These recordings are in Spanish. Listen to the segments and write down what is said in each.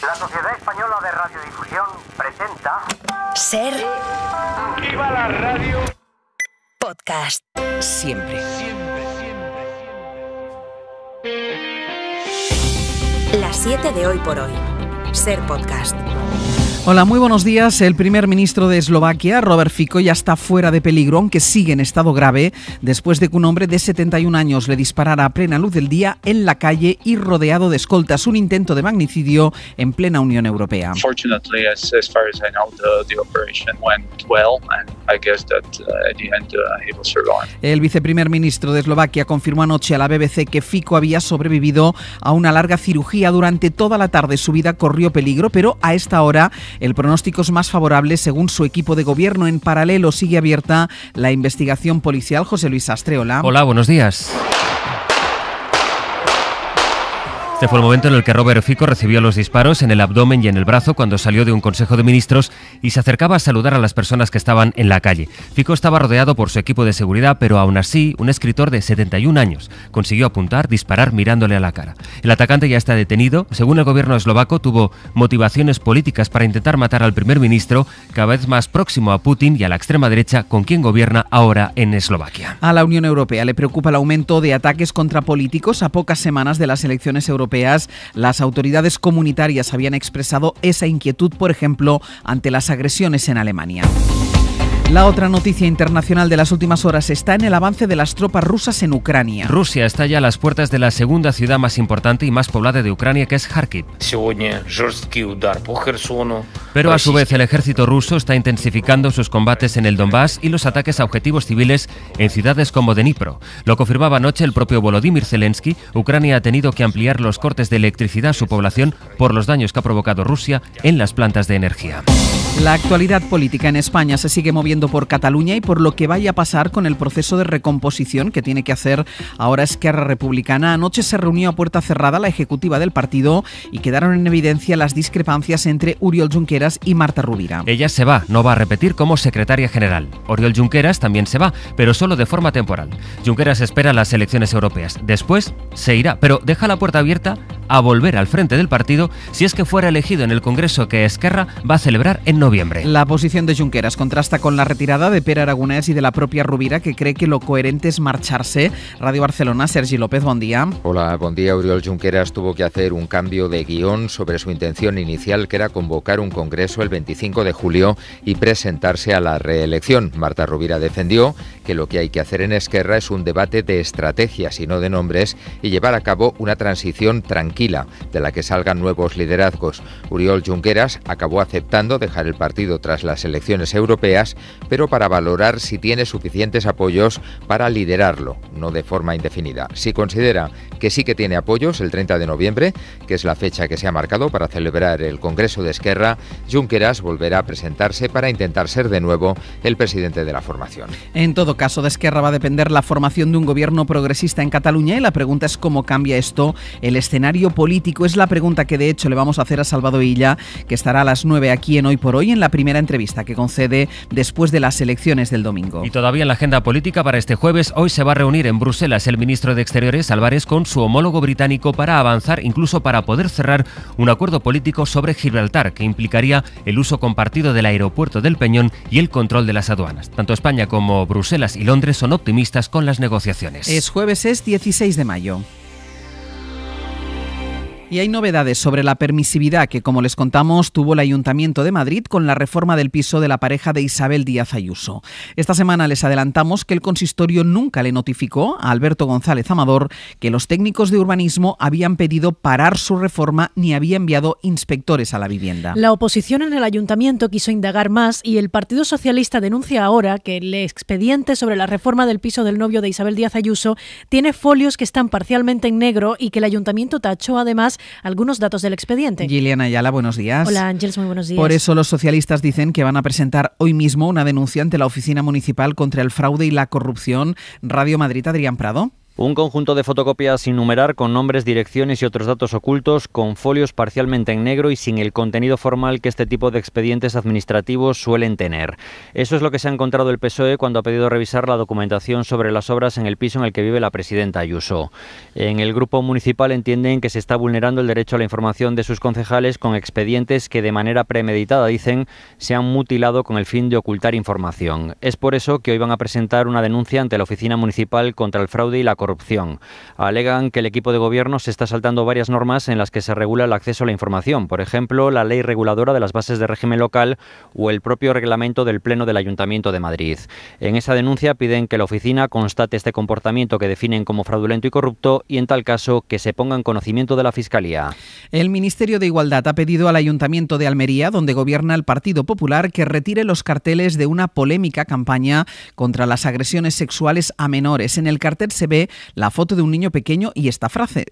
La Sociedad Española de Radiodifusión presenta... Ser... ¡Viva la radio! Podcast. Siempre. Las 7 de hoy por hoy. Ser Podcast. Hola, muy buenos días. El primer ministro de Eslovaquia, Robert Fico, ya está fuera de peligro, aunque sigue en estado grave, después de que un hombre de 71 años le disparara a plena luz del día en la calle y rodeado de escoltas. Un intento de magnicidio en plena Unión Europea. Fortunately, as far as I know, the operation went well, and I guess that at the end he will survive. El viceprimer ministro de Eslovaquia confirmó anoche a la BBC que Fico había sobrevivido a una larga cirugía. Durante toda la tarde su vida corrió peligro, pero a esta hora el pronóstico es más favorable según su equipo de gobierno. En paralelo sigue abierta la investigación policial. José Luis Sastre, hola. Hola, buenos días. Este fue el momento en el que Robert Fico recibió los disparos en el abdomen y en el brazo cuando salió de un Consejo de Ministros y se acercaba a saludar a las personas que estaban en la calle. Fico estaba rodeado por su equipo de seguridad, pero aún así, un escritor de 71 años consiguió apuntar, disparar mirándole a la cara. El atacante ya está detenido. Según el gobierno eslovaco, tuvo motivaciones políticas para intentar matar al primer ministro, cada vez más próximo a Putin y a la extrema derecha, con quien gobierna ahora en Eslovaquia. A la Unión Europea le preocupa el aumento de ataques contra políticos. A pocas semanas de las elecciones europeas, las autoridades comunitarias habían expresado esa inquietud, por ejemplo, ante las agresiones en Alemania. La otra noticia internacional de las últimas horas está en el avance de las tropas rusas en Ucrania. Rusia está ya a las puertas de la segunda ciudad más importante y más poblada de Ucrania, que es Kharkiv. Pero a su vez el ejército ruso está intensificando sus combates en el Donbass y los ataques a objetivos civiles en ciudades como Dnipro. Lo confirmaba anoche el propio Volodymyr Zelensky. Ucrania ha tenido que ampliar los cortes de electricidad a su población por los daños que ha provocado Rusia en las plantas de energía. La actualidad política en España se sigue moviendo por Cataluña y por lo que vaya a pasar con el proceso de recomposición que tiene que hacer ahora Esquerra Republicana. Anoche se reunió a puerta cerrada la ejecutiva del partido y quedaron en evidencia las discrepancias entre Oriol Junqueras y Marta Rovira. Ella se va, no va a repetir como secretaria general. Oriol Junqueras también se va, pero solo de forma temporal. Junqueras espera las elecciones europeas. Después se irá, pero deja la puerta abierta a volver al frente del partido si es que fuera elegido en el Congreso que Esquerra va a celebrar en noviembre. La posición de Junqueras contrasta con la retirada de Pere Aragonès y de la propia Rovira, que cree que lo coherente es marcharse. Radio Barcelona, Sergi López, buen día. Hola, buen día. Oriol Junqueras tuvo que hacer un cambio de guión sobre su intención inicial, que era convocar un congreso el 25 de julio y presentarse a la reelección. Marta Rovira defendió que lo que hay que hacer en Esquerra es un debate de estrategias y no de nombres y llevar a cabo una transición tranquila de la que salgan nuevos liderazgos. Oriol Junqueras acabó aceptando dejar el partido tras las elecciones europeas, pero para valorar si tiene suficientes apoyos para liderarlo, no de forma indefinida. Si considera que sí que tiene apoyos, el 30 de noviembre, que es la fecha que se ha marcado para celebrar el Congreso de Esquerra, Junqueras volverá a presentarse para intentar ser de nuevo el presidente de la formación. En todo caso, de Esquerra va a depender la formación de un gobierno progresista en Cataluña y la pregunta es cómo cambia esto el escenario político. Es la pregunta que de hecho le vamos a hacer a Salvador Illa, que estará a las 9 aquí en Hoy por Hoy en la primera entrevista que concede después de las elecciones del domingo. Y todavía en la agenda política para este jueves, hoy se va a reunir en Bruselas el ministro de Exteriores, Álvarez, con su homólogo británico para avanzar, incluso para poder cerrar un acuerdo político sobre Gibraltar, que implicaría el uso compartido del aeropuerto del Peñón y el control de las aduanas. Tanto España como Bruselas y Londres son optimistas con las negociaciones. Es jueves, es 16 de mayo. Y hay novedades sobre la permisividad que, como les contamos, tuvo el Ayuntamiento de Madrid con la reforma del piso de la pareja de Isabel Díaz Ayuso. Esta semana les adelantamos que el consistorio nunca le notificó a Alberto González Amador que los técnicos de urbanismo habían pedido parar su reforma ni había enviado inspectores a la vivienda. La oposición en el Ayuntamiento quiso indagar más y el Partido Socialista denuncia ahora que el expediente sobre la reforma del piso del novio de Isabel Díaz Ayuso tiene folios que están parcialmente en negro y que el Ayuntamiento tachó además algunos datos del expediente. Giliana Ayala, buenos días. Hola Ángels, muy buenos días. Por eso los socialistas dicen que van a presentar hoy mismo una denuncia ante la Oficina Municipal contra el Fraude y la Corrupción. Radio Madrid, Adrián Prado. Un conjunto de fotocopias sin numerar, con nombres, direcciones y otros datos ocultos, con folios parcialmente en negro y sin el contenido formal que este tipo de expedientes administrativos suelen tener. Eso es lo que se ha encontrado el PSOE cuando ha pedido revisar la documentación sobre las obras en el piso en el que vive la presidenta Ayuso. En el grupo municipal entienden que se está vulnerando el derecho a la información de sus concejales con expedientes que de manera premeditada, dicen, se han mutilado con el fin de ocultar información. Es por eso que hoy van a presentar una denuncia ante la Oficina Municipal contra el fraude y la corrupción. Alegan que el equipo de gobierno se está saltando varias normas en las que se regula el acceso a la información, por ejemplo, la ley reguladora de las bases de régimen local o el propio reglamento del Pleno del Ayuntamiento de Madrid. En esa denuncia piden que la oficina constate este comportamiento que definen como fraudulento y corrupto y, en tal caso, que se ponga en conocimiento de la Fiscalía. El Ministerio de Igualdad ha pedido al Ayuntamiento de Almería, donde gobierna el Partido Popular, que retire los carteles de una polémica campaña contra las agresiones sexuales a menores. En el cartel se ve la foto de un niño pequeño y esta frase,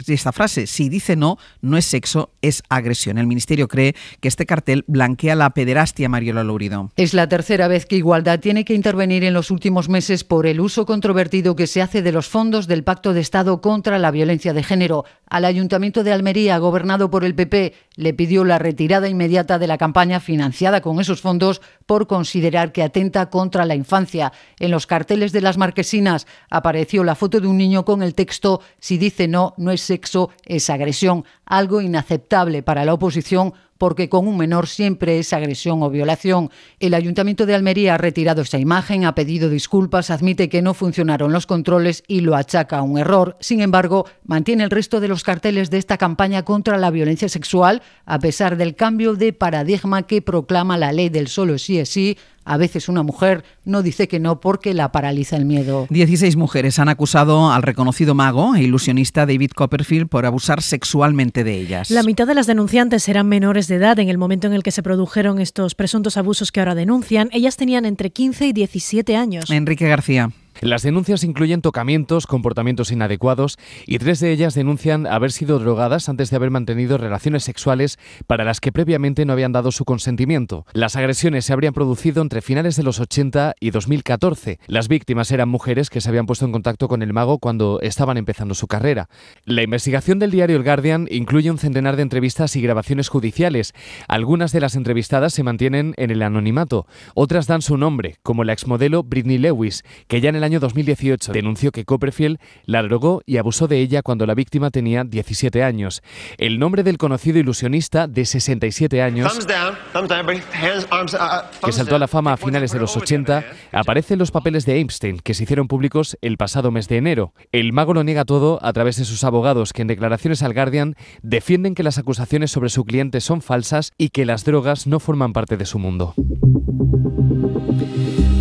si dice no, no es sexo, es agresión. El Ministerio cree que este cartel blanquea la pederastia, Mariola Lourido. Es la tercera vez que Igualdad tiene que intervenir en los últimos meses por el uso controvertido que se hace de los fondos del Pacto de Estado contra la violencia de género. Al Ayuntamiento de Almería, gobernado por el PP, le pidió la retirada inmediata de la campaña financiada con esos fondos por considerar que atenta contra la infancia. En los carteles de las marquesinas apareció la foto de un niño con el texto «Si dice no, no es sexo, es agresión», algo inaceptable para la oposición porque con un menor siempre es agresión o violación. El Ayuntamiento de Almería ha retirado esa imagen, ha pedido disculpas, admite que no funcionaron los controles y lo achaca a un error. Sin embargo, mantiene el resto de los carteles de esta campaña contra la violencia sexual, a pesar del cambio de paradigma que proclama la ley del solo sí es sí. A veces una mujer no dice que no porque la paraliza el miedo. 16 mujeres han acusado al reconocido mago e ilusionista David Copperfield por abusar sexualmente de ellas. La mitad de las denunciantes eran menores de edad en el momento en el que se produjeron estos presuntos abusos que ahora denuncian. Ellas tenían entre 15 y 17 años. Enrique García. Las denuncias incluyen tocamientos, comportamientos inadecuados y 3 de ellas denuncian haber sido drogadas antes de haber mantenido relaciones sexuales para las que previamente no habían dado su consentimiento. Las agresiones se habrían producido entre finales de los 80 y 2014. Las víctimas eran mujeres que se habían puesto en contacto con el mago cuando estaban empezando su carrera. La investigación del diario El Guardian incluye un centenar de entrevistas y grabaciones judiciales. Algunas de las entrevistadas se mantienen en el anonimato, otras dan su nombre, como la exmodelo Britney Lewis, que ya en el año 2018 denunció que Copperfield la drogó y abusó de ella cuando la víctima tenía 17 años. El nombre del conocido ilusionista de 67 años, que saltó a la fama a finales de los 80, aparece en los papeles de Epstein, que se hicieron públicos el pasado mes de enero. El mago lo niega todo a través de sus abogados, que en declaraciones al Guardian defienden que las acusaciones sobre su cliente son falsas y que las drogas no forman parte de su mundo.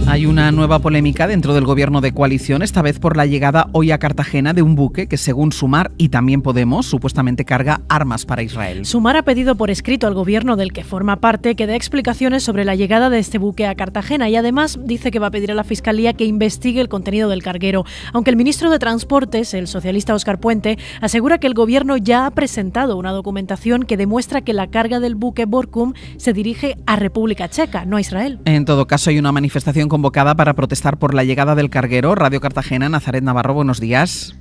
Hay una nueva polémica dentro del gobierno de coalición, esta vez por la llegada hoy a Cartagena de un buque que, según Sumar y también Podemos, supuestamente carga armas para Israel. Sumar ha pedido por escrito al gobierno del que forma parte que dé explicaciones sobre la llegada de este buque a Cartagena y además dice que va a pedir a la Fiscalía que investigue el contenido del carguero. Aunque el ministro de Transportes, el socialista Óscar Puente, asegura que el gobierno ya ha presentado una documentación que demuestra que la carga del buque Borkum se dirige a República Checa, no a Israel. En todo caso, hay una manifestación convocada para protestar por la llegada del carguero. Radio Cartagena, Nazaret Navarro, buenos días.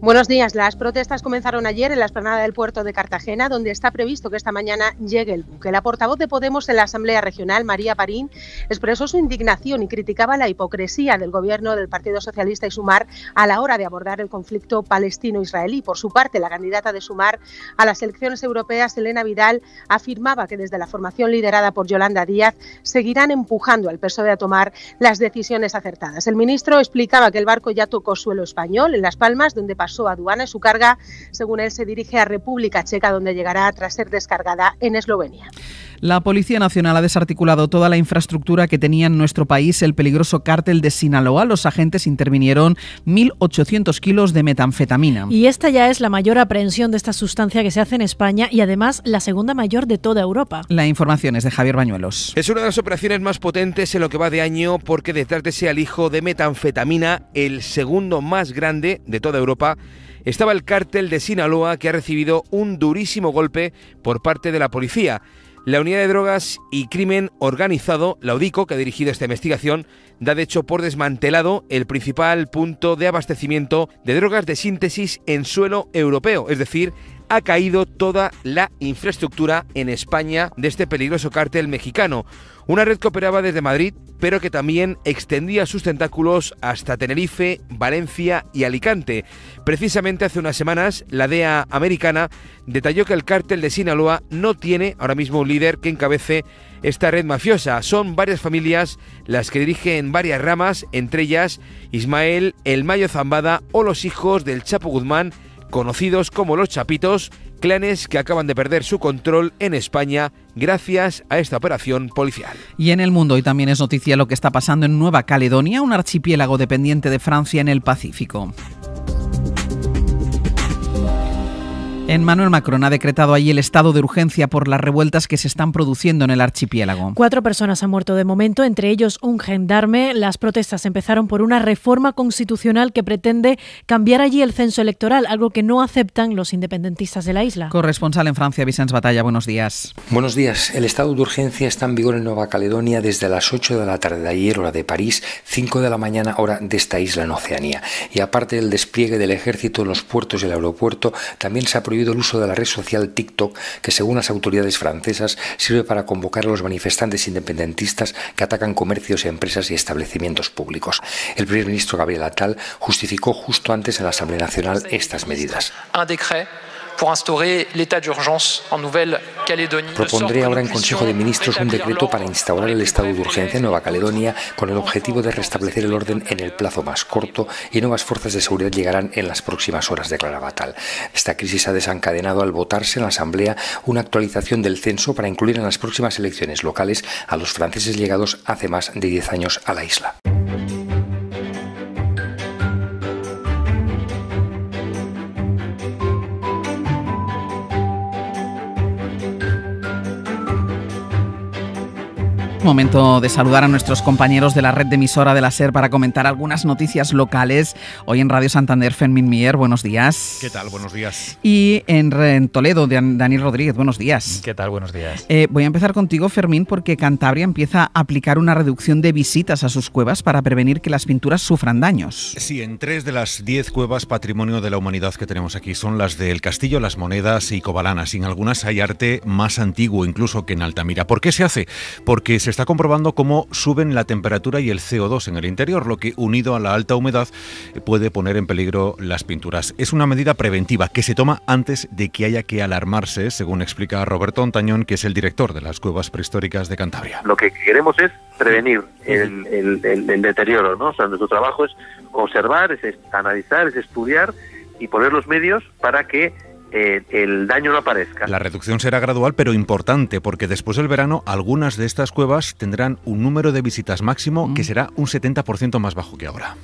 Buenos días. Las protestas comenzaron ayer en la explanada del puerto de Cartagena, donde está previsto que esta mañana llegue el buque. La portavoz de Podemos en la Asamblea Regional, María Parín, expresó su indignación y criticaba la hipocresía del gobierno del Partido Socialista y Sumar a la hora de abordar el conflicto palestino-israelí. Por su parte, la candidata de Sumar a las elecciones europeas, Elena Vidal, afirmaba que desde la formación liderada por Yolanda Díaz seguirán empujando al PSOE a tomar las decisiones acertadas. El ministro explicaba que el barco ya tocó suelo español, en Las Palmas, donde pasó aduana y su carga, según él, se dirige a República Checa, donde llegará tras ser descargada en Eslovenia. La Policía Nacional ha desarticulado toda la infraestructura que tenía en nuestro país el peligroso cártel de Sinaloa. Los agentes intervinieron 1.800 kilos de metanfetamina. Y esta ya es la mayor aprehensión de esta sustancia que se hace en España y además la segunda mayor de toda Europa. La información es de Javier Bañuelos. Es una de las operaciones más potentes en lo que va de año porque detrás de ese alijo de metanfetamina, el segundo más grande de toda Europa, estaba el cártel de Sinaloa, que ha recibido un durísimo golpe por parte de la policía. La Unidad de Drogas y Crimen Organizado, la UDICO, que ha dirigido esta investigación, da de hecho por desmantelado el principal punto de abastecimiento de drogas de síntesis en suelo europeo, es decir, ha caído toda la infraestructura en España de este peligroso cártel mexicano. Una red que operaba desde Madrid, pero que también extendía sus tentáculos hasta Tenerife, Valencia y Alicante. Precisamente hace unas semanas, la DEA americana detalló que el cártel de Sinaloa no tiene ahora mismo un líder que encabece esta red mafiosa. Son varias familias las que dirigen varias ramas, entre ellas Ismael, el Mayo Zambada o los hijos del Chapo Guzmán, conocidos como los Chapitos, clanes que acaban de perder su control en España gracias a esta operación policial. Y en el mundo hoy también es noticia lo que está pasando en Nueva Caledonia, un archipiélago dependiente de Francia en el Pacífico. Emmanuel Macron ha decretado allí el estado de urgencia por las revueltas que se están produciendo en el archipiélago. 4 personas han muerto de momento, entre ellos un gendarme. Las protestas empezaron por una reforma constitucional que pretende cambiar allí el censo electoral, algo que no aceptan los independentistas de la isla. Corresponsal en Francia, Vicens Batalla, buenos días. Buenos días. El estado de urgencia está en vigor en Nueva Caledonia desde las 8 de la tarde de ayer, hora de París, 5 de la mañana, hora de esta isla en Oceanía. Y aparte del despliegue del ejército en los puertos y el aeropuerto, también se ha prohibido el uso de la red social TikTok, que según las autoridades francesas sirve para convocar a los manifestantes independentistas que atacan comercios, empresas y establecimientos públicos. El primer ministro Gabriel Attal justificó justo antes en la Asamblea Nacional estas medidas. Propondré ahora en Consejo de Ministros un decreto para instaurar el estado de urgencia en Nueva Caledonia con el objetivo de restablecer el orden en el plazo más corto y nuevas fuerzas de seguridad llegarán en las próximas horas, declaraba Attal. Esta crisis ha desencadenado al votarse en la Asamblea una actualización del censo para incluir en las próximas elecciones locales a los franceses llegados hace más de 10 años a la isla. Momento de saludar a nuestros compañeros de la red de emisora de la SER para comentar algunas noticias locales. Hoy en Radio Santander, Fermín Mier, buenos días. ¿Qué tal? Buenos días. Y en Toledo, Daniel Rodríguez, buenos días. ¿Qué tal? Buenos días. Voy a empezar contigo, Fermín, porque Cantabria empieza a aplicar una reducción de visitas a sus cuevas para prevenir que las pinturas sufran daños. Sí, en 3 de las 10 cuevas Patrimonio de la Humanidad que tenemos aquí son las del Castillo, Las Monedas y Cobalanas. Y en algunas hay arte más antiguo incluso que en Altamira. ¿Por qué se hace? Porque se está comprobando cómo suben la temperatura y el CO2 en el interior, lo que, unido a la alta humedad, puede poner en peligro las pinturas. Es una medida preventiva que se toma antes de que haya que alarmarse, según explica Roberto Ontañón, que es el director de las cuevas prehistóricas de Cantabria. Lo que queremos es prevenir el deterioro, ¿no? O sea, nuestro trabajo es observar, es analizar, es estudiar y poner los medios para que el daño no aparezca. La reducción será gradual pero importante, porque después del verano algunas de estas cuevas tendrán un número de visitas máximo que será un 70% más bajo que ahora.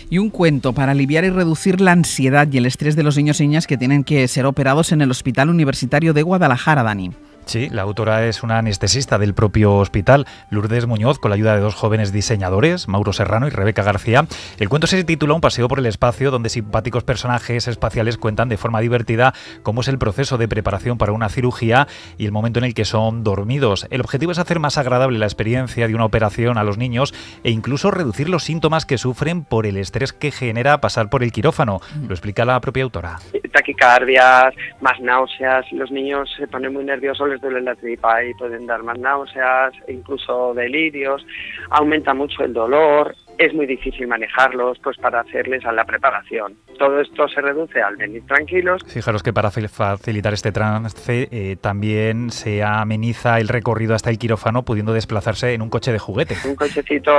Y un cuento para aliviar y reducir la ansiedad y el estrés de los niños y niñas que tienen que ser operados en el Hospital Universitario de Guadalajara, Dani. Sí, la autora es una anestesista del propio hospital, Lourdes Muñoz, con la ayuda de 2 jóvenes diseñadores, Mauro Serrano y Rebeca García. El cuento se titula Un paseo por el espacio, donde simpáticos personajes espaciales cuentan de forma divertida cómo es el proceso de preparación para una cirugía y el momento en el que son dormidos. El objetivo es hacer más agradable la experiencia de una operación a los niños e incluso reducir los síntomas que sufren por el estrés que genera pasar por el quirófano. Lo explica la propia autora. Taquicardias, más náuseas, los niños se ponen muy nerviosos, les duele la tripa y pueden dar más náuseas, incluso delirios, aumenta mucho el dolor, es muy difícil manejarlos pues para hacerles a la preparación. Todo esto se reduce al venir tranquilos. Fijaros que para facilitar este trance también se ameniza el recorrido hasta el quirófano, pudiendo desplazarse en un coche de juguete. Un cochecito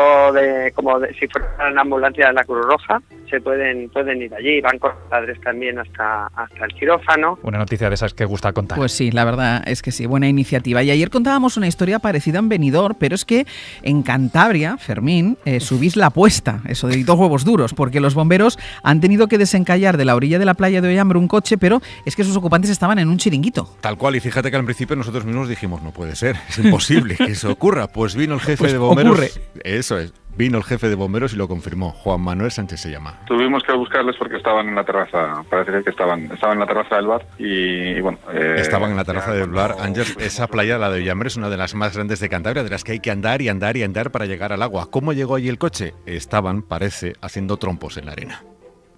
como si fuera una ambulancia de la Cruz Roja, se pueden ir allí, van con padres también hasta el quirófano. Una noticia de esas que gusta contar. Pues sí, la verdad es que sí, buena iniciativa. Y ayer contábamos una historia parecida en Benidorm, pero es que en Cantabria, Fermín, subís la apuesta, eso de 2 huevos duros, porque los bomberos han tenido que desencallar de la orilla de la playa de Ollambre un coche, pero es que sus ocupantes estaban en un chiringuito. Tal cual, y fíjate que al principio nosotros mismos dijimos, no puede ser, es imposible que eso ocurra. Pues vino el jefe de bomberos. Ocurre. Eso es. Vino el jefe de bomberos y lo confirmó. Juan Manuel Sánchez se llama. Tuvimos que buscarles porque estaban en la terraza. Parece que estaban en la terraza del bar y bueno... Estaban en la terraza del bar. Ángel, esa playa, la de Villambre, es una de las más grandes de Cantabria, de las que hay que andar y andar y andar para llegar al agua. ¿Cómo llegó allí el coche? Estaban, parece, haciendo trompos en la arena.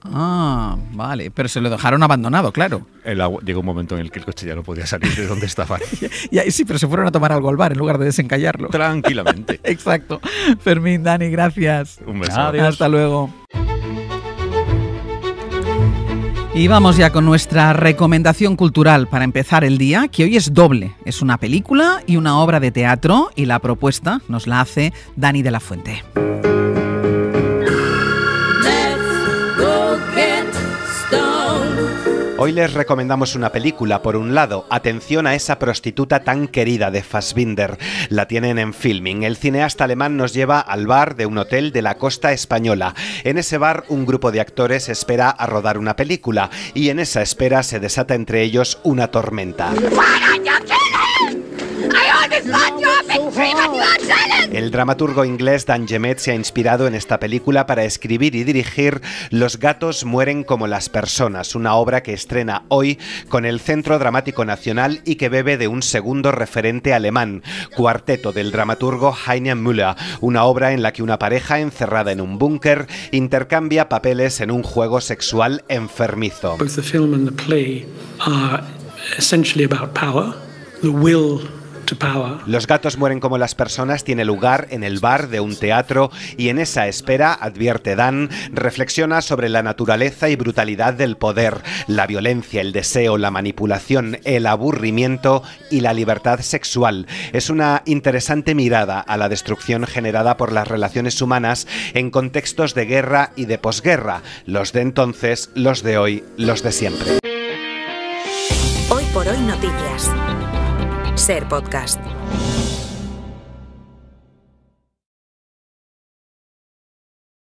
Ah, vale, pero se lo dejaron abandonado, claro. Llegó un momento en el que el coche ya no podía salir de donde estaban. Y ahí sí, pero se fueron a tomar algo al bar en lugar de desencallarlo. Tranquilamente. Exacto. Fermín, Dani, gracias. Un beso. Adiós. Hasta luego. Y vamos ya con nuestra recomendación cultural para empezar el día, que hoy es doble. Es una película y una obra de teatro, y la propuesta nos la hace Dani de la Fuente. Hoy les recomendamos una película. Por un lado, atención a esa prostituta tan querida de Fassbinder. La tienen en Filming. El cineasta alemán nos lleva al bar de un hotel de la costa española. En ese bar, un grupo de actores espera a rodar una película, y en esa espera se desata entre ellos una tormenta. El dramaturgo inglés Dan Jemet se ha inspirado en esta película para escribir y dirigir Los gatos mueren como las personas, una obra que estrena hoy con el Centro Dramático Nacional y que bebe de un segundo referente alemán, Cuarteto, del dramaturgo Heiner Müller, una obra en la que una pareja encerrada en un búnker intercambia papeles en un juego sexual enfermizo. Both the film and the play are essentially about power, the will to power. Los gatos mueren como las personas tiene lugar en el bar de un teatro, y en esa espera, advierte Dan, reflexiona sobre la naturaleza y brutalidad del poder, la violencia, el deseo, la manipulación, el aburrimiento y la libertad sexual. Es una interesante mirada a la destrucción generada por las relaciones humanas en contextos de guerra y de posguerra, los de entonces, los de hoy, los de siempre. Hoy por hoy noticias. Ser Podcast.